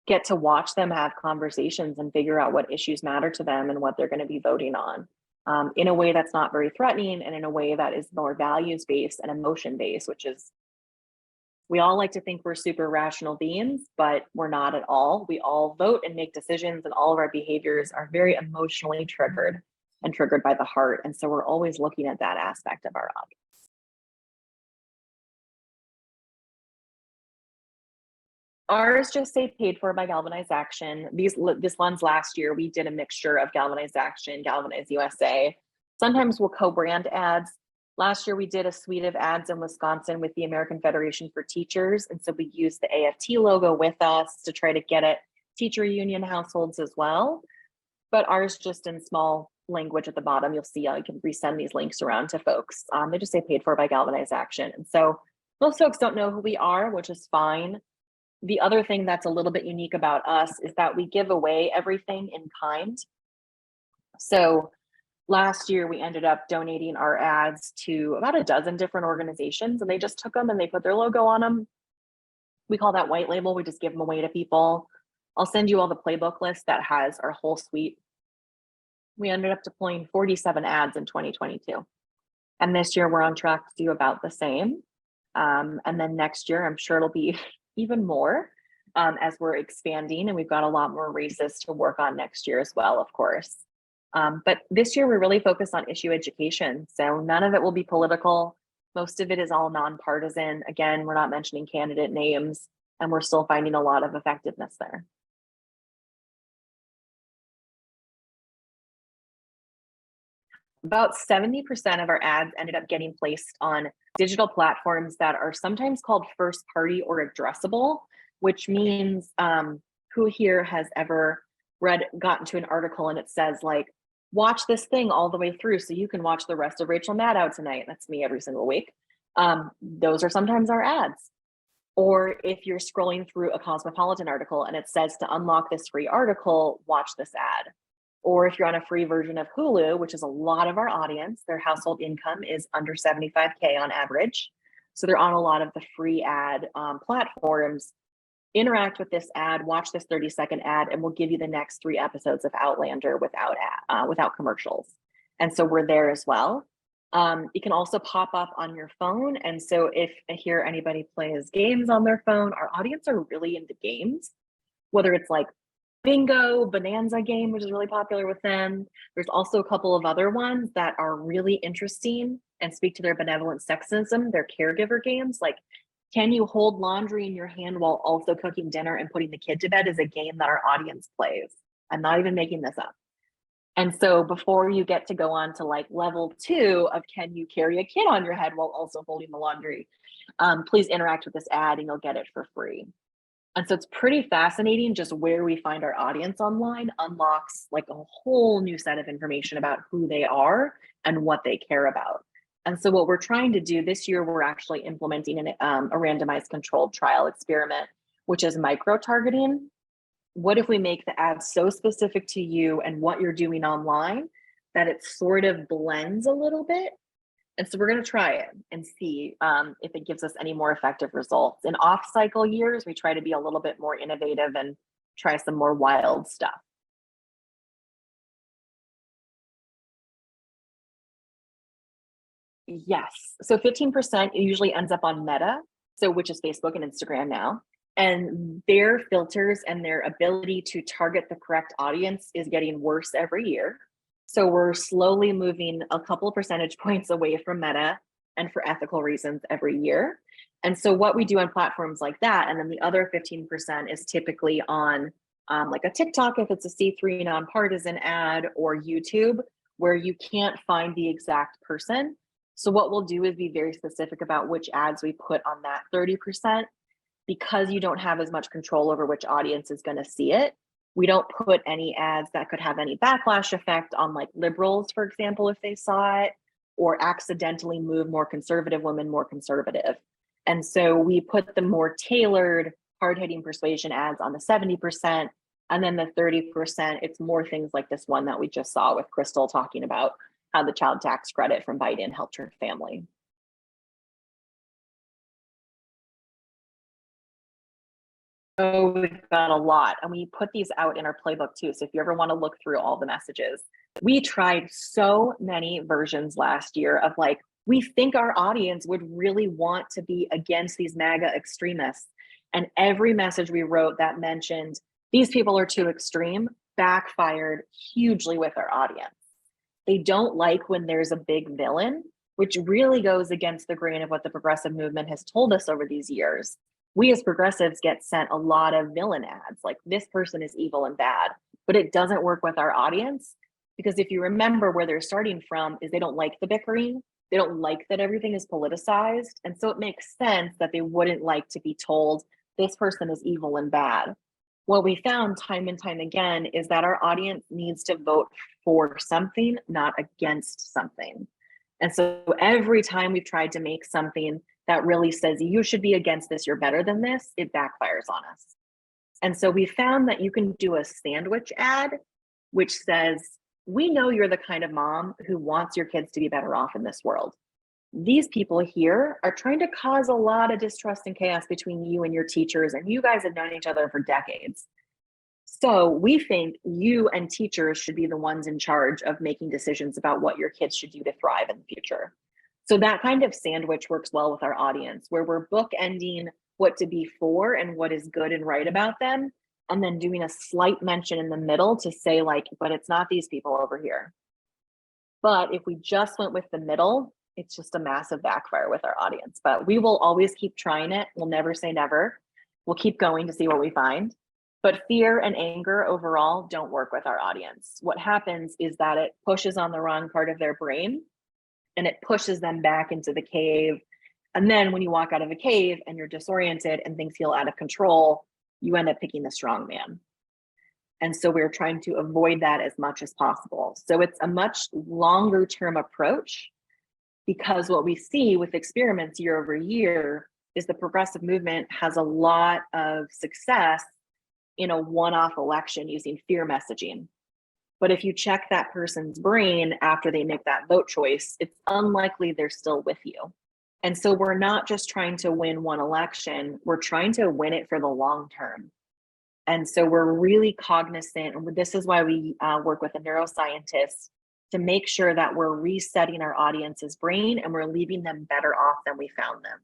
get to watch them have conversations and figure out what issues matter to them and what they're going to be voting on, in a way that's not very threatening, and in a way that is more values-based and emotion-based, which is, we all like to think we're super rational beings, but we're not at all. We all vote and make decisions, and all of our behaviors are very emotionally triggered and triggered by the heart. And so we're always looking at that aspect of our audience. Ours just say paid for by Galvanize Action. This one's last year, we did a mixture of Galvanize Action, Galvanize USA. Sometimes we'll co-brand ads. Last year, we did a suite of ads in Wisconsin with the American Federation for Teachers. And so we used the AFT logo with us to try to get at teacher union households as well. But ours just in small language at the bottom, you'll see I can resend these links around to folks. They just say paid for by Galvanize Action. And so most folks don't know who we are, which is fine. The other thing that's a little bit unique about us is that we give away everything in kind. So last year, we ended up donating our ads to about a dozen different organizations, and they just took them and they put their logo on them. We call that white label. We just give them away to people. I'll send you all the playbook list that has our whole suite. We ended up deploying 47 ads in 2022. And this year, we're on track to do about the same. And then next year, I'm sure it'll be even more, as we're expanding, and we've got a lot more races to work on next year as well, of course. But this year we're really focused on issue education. So none of it will be political. Most of it is all nonpartisan. Again, we're not mentioning candidate names, and we're still finding a lot of effectiveness there. About 70% of our ads ended up getting placed on digital platforms that are sometimes called first party or addressable, which means who here has ever gotten to an article and it says, like, watch this thing all the way through so you can watch the rest of Rachel Maddow tonight. That's me every single week. Those are sometimes our ads. Or if you're scrolling through a Cosmopolitan article and it says to unlock this free article, watch this ad. Or if you're on a free version of Hulu, which is a lot of our audience, their household income is under 75K on average. So they're on a lot of the free ad platforms. Interact with this ad, watch this 30-second ad, and we'll give you the next 3 episodes of Outlander without commercials. And so we're there as well. It can also pop up on your phone. And so if anybody plays games on their phone, our audience are really into games, whether it's like Bingo, Bonanza game, which is really popular with them. There's also a couple of other ones that are really interesting and speak to their benevolent sexism, their caregiver games. Like, can you hold laundry in your hand while also cooking dinner and putting the kid to bed is a game that our audience plays. I'm not even making this up. And so before you get to go on to like level 2 of can you carry a kid on your head while also holding the laundry, please interact with this ad and you'll get it for free. And so it's pretty fascinating just where we find our audience online unlocks like a whole new set of information about who they are and what they care about. And so what we're trying to do this year, we're actually implementing a randomized controlled trial experiment, which is micro-targeting. What if we make the ad so specific to you and what you're doing online that it sort of blends a little bit? And so we're going to try it and see if it gives us any more effective results. In off-cycle years, we try to be a little bit more innovative and try some more wild stuff. Yes. So 15% usually ends up on Meta, which is Facebook and Instagram now. And their filters and their ability to target the correct audience is getting worse every year. So we're slowly moving a couple of percentage points away from Meta and for ethical reasons every year. And so what we do on platforms like that, and then the other 15% is typically on like a TikTok, if it's a C3 nonpartisan ad, or YouTube, where you can't find the exact person. So what we'll do is be very specific about which ads we put on that 30%, because you don't have as much control over which audience is going to see it. We don't put any ads that could have any backlash effect on like liberals, for example, if they saw it, or accidentally move more conservative women more conservative. And so we put the more tailored, hard-hitting persuasion ads on the 70%, and then the 30%, it's more things like this one that we just saw with Crystal talking about how the child tax credit from Biden helped her family. Oh, we've got a lot, and we put these out in our playbook too. So if you ever want to look through all the messages, we tried so many versions last year of like, we think our audience would really want to be against these MAGA extremists. And every message we wrote that mentioned these people are too extreme backfired hugely with our audience. They don't like when there's a big villain, which really goes against the grain of what the progressive movement has told us over these years. We as progressives get sent a lot of villain ads, like this person is evil and bad, but it doesn't work with our audience, because if you remember where they're starting from is they don't like the bickering. They don't like that everything is politicized. And so it makes sense that they wouldn't like to be told this person is evil and bad. What we found time and time again is that our audience needs to vote for something, not against something. And so every time we've tried to make something that really says you should be against this, you're better than this, it backfires on us. And so we found that you can do a sandwich ad, which says, we know you're the kind of mom who wants your kids to be better off in this world. These people here are trying to cause a lot of distrust and chaos between you and your teachers, and you guys have known each other for decades. So we think you and teachers should be the ones in charge of making decisions about what your kids should do to thrive in the future. So that kind of sandwich works well with our audience, where we're bookending what to be for and what is good and right about them, and then doing a slight mention in the middle to say like, but it's not these people over here. But if we just went with the middle, it's just a massive backfire with our audience. But we will always keep trying it. We'll never say never. We'll keep going to see what we find. But fear and anger overall don't work with our audience. What happens is that it pushes on the wrong part of their brain, and it pushes them back into the cave. And then when you walk out of a cave and you're disoriented and things feel out of control, you end up picking the strong man. And so we're trying to avoid that as much as possible. So it's a much longer term approach, because what we see with experiments year over year is the progressive movement has a lot of success in a one-off election using fear messaging. But if you check that person's brain after they make that vote choice, it's unlikely they're still with you. And so we're not just trying to win one election, we're trying to win it for the long term. And so we're really cognizant, and this is why we work with a neuroscientist to make sure that we're resetting our audience's brain and we're leaving them better off than we found them.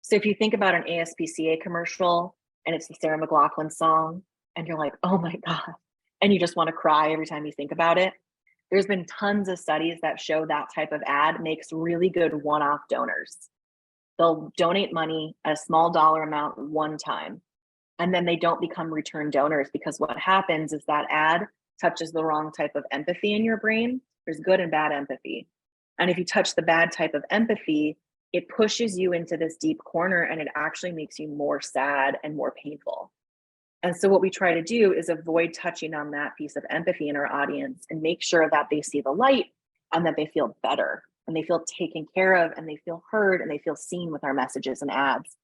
So if you think about an ASPCA commercial and it's the Sarah McLachlan song, and you're like, oh my God, and you just want to cry every time you think about it, there's been tons of studies that show that type of ad makes really good one-off donors. They'll donate money at a small dollar amount one time, and then they don't become return donors, because what happens is that ad touches the wrong type of empathy in your brain. There's good and bad empathy. And if you touch the bad type of empathy, it pushes you into this deep corner, and it actually makes you more sad and more painful. And so what we try to do is avoid touching on that piece of empathy in our audience and make sure that they see the light and that they feel better and they feel taken care of and they feel heard and they feel seen with our messages and ads.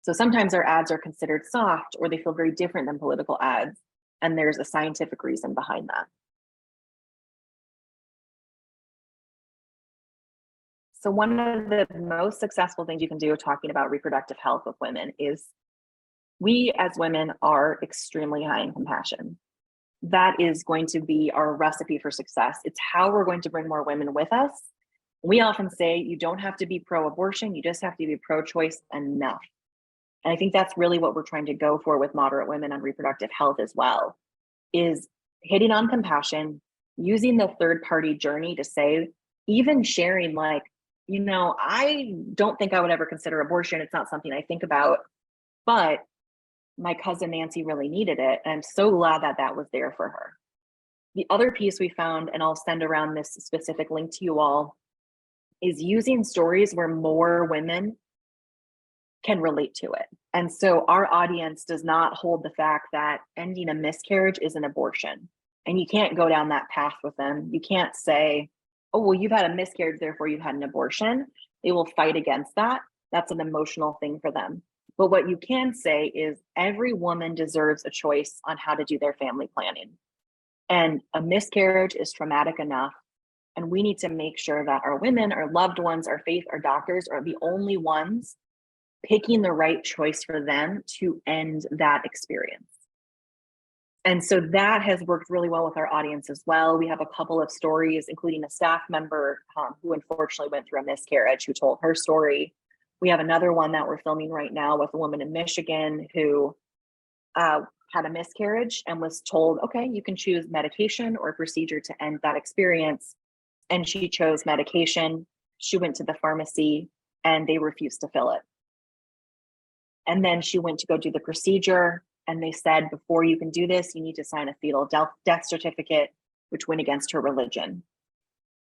So sometimes our ads are considered soft, or they feel very different than political ads. And there's a scientific reason behind that. So one of the most successful things you can do talking about reproductive health with women is we as women are extremely high in compassion. That is going to be our recipe for success. It's how we're going to bring more women with us. We often say you don't have to be pro-abortion, you just have to be pro-choice enough. And I think that's really what we're trying to go for with moderate women on reproductive health as well, is hitting on compassion, using the third party journey to say, even sharing like, I don't think I would ever consider abortion. It's not something I think about, but my cousin Nancy really needed it. And I'm so glad that that was there for her. The other piece we found, and I'll send around this specific link to you all, is using stories where more women can relate to it. And so our audience does not hold the fact that ending a miscarriage is an abortion. And you can't go down that path with them. You can't say, oh, well, you've had a miscarriage, therefore you've had an abortion. They will fight against that. That's an emotional thing for them. But what you can say is every woman deserves a choice on how to do their family planning. And a miscarriage is traumatic enough. And we need to make sure that our women, our loved ones, our faith, our doctors are the only ones picking the right choice for them to end that experience. And so that has worked really well with our audience as well. We have a couple of stories, including a staff member who unfortunately went through a miscarriage, who told her story. We have another one that we're filming right now with a woman in Michigan who had a miscarriage and was told, okay, you can choose medication or a procedure to end that experience. And she chose medication. She went to the pharmacy and they refused to fill it. And then she went to go do the procedure. And they said, before you can do this, you need to sign a fetal death certificate, which went against her religion.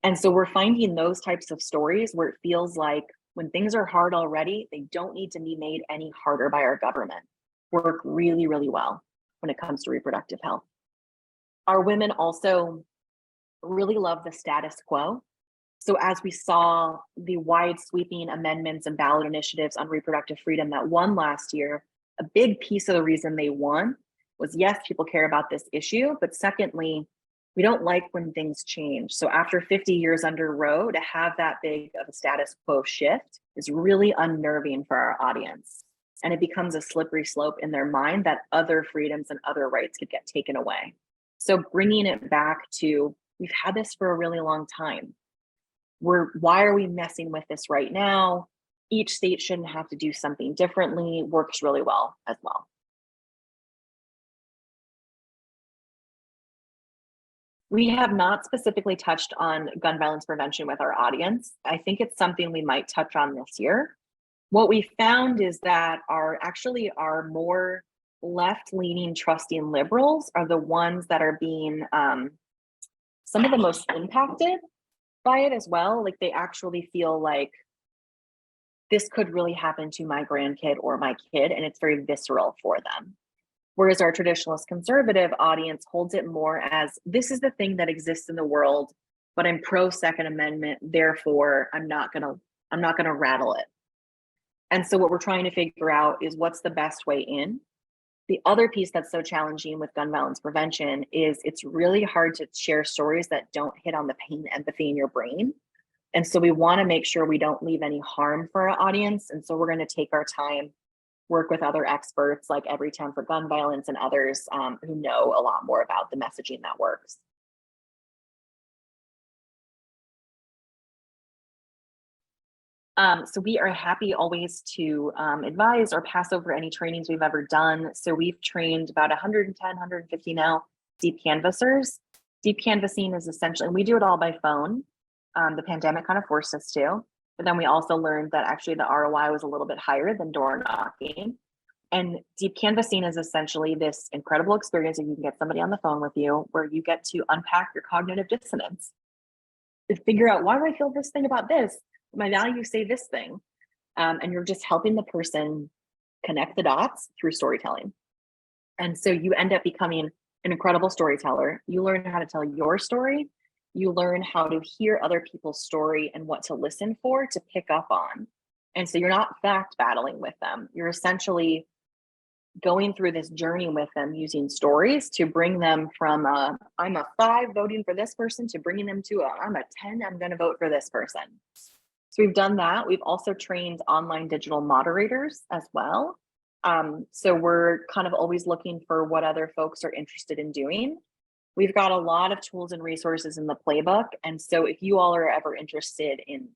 And so we're finding those types of stories where it feels like when things are hard already, they don't need to be made any harder by our government. Work really, really well when it comes to reproductive health. Our women also really love the status quo. So as we saw the wide sweeping amendments and ballot initiatives on reproductive freedom that won last year, a big piece of the reason they won was, yes, people care about this issue, but secondly, we don't like when things change. So after 50 years under Roe, to have that big of a status quo shift is really unnerving for our audience. And it becomes a slippery slope in their mind that other freedoms and other rights could get taken away. So bringing it back to, we've had this for a really long time. Why are we messing with this right now? Each state shouldn't have to do something differently, works really well as well. We have not specifically touched on gun violence prevention with our audience. I think it's something we might touch on this year. What we found is that our more left-leaning trusting liberals are the ones that are being some of the most impacted by it as well. Like they actually feel like this could really happen to my grandkid or my kid, and it's very visceral for them. Whereas our traditionalist conservative audience holds it more as, this is the thing that exists in the world, but I'm pro Second Amendment, therefore I'm not gonna rattle it. And so what we're trying to figure out is what's the best way in. The other piece that's so challenging with gun violence prevention is it's really hard to share stories that don't hit on the pain empathy in your brain. And so we want to make sure we don't leave any harm for our audience. And so we're going to take our time, work with other experts like Everytown for Gun Violence and others who know a lot more about the messaging that works. So we are happy always to advise or pass over any trainings we've ever done. So we've trained about 110, 150 now deep canvassers. Deep canvassing is essentially, and we do it all by phone. The pandemic kind of forced us to, but then we also learned that actually the ROI was a little bit higher than door knocking. And deep canvassing is essentially this incredible experience if you can get somebody on the phone with you where you get to unpack your cognitive dissonance and figure out, why do I feel this thing about this? My values say this thing. And you're just helping the person connect the dots through storytelling. And so you end up becoming an incredible storyteller. You learn how to tell your story. You learn how to hear other people's story and what to listen for to pick up on. And so you're not fact battling with them. You're essentially going through this journey with them using stories to bring them from I'm a 5 voting for this person to bringing them to I'm a 10, I'm going to vote for this person. So we've done that. We've also trained online digital moderators as well. So we're kind of always looking for what other folks are interested in doing. We've got a lot of tools and resources in the playbook. And so if you all are ever interested in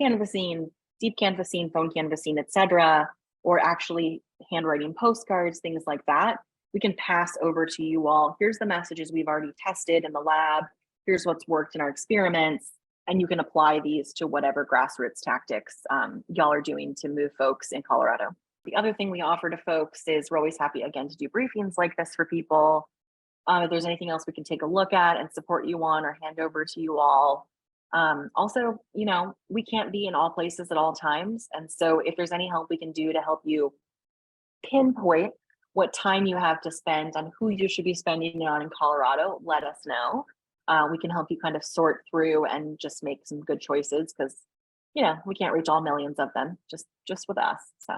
canvassing, deep canvassing, phone canvassing, etc., or actually handwriting postcards, things like that, we can pass over to you all. Here's the messages we've already tested in the lab. Here's what's worked in our experiments. And you can apply these to whatever grassroots tactics y'all are doing to move folks in Colorado. The other thing we offer to folks is we're always happy, again, to do briefings like this for people. If there's anything else we can take a look at and support you on or hand over to you all. Also, we can't be in all places at all times. And so if there's any help we can do to help you pinpoint what time you have to spend on who you should be spending it on in Colorado, let us know. We can help you kind of sort through and just make some good choices because, we can't reach all millions of them just with us. So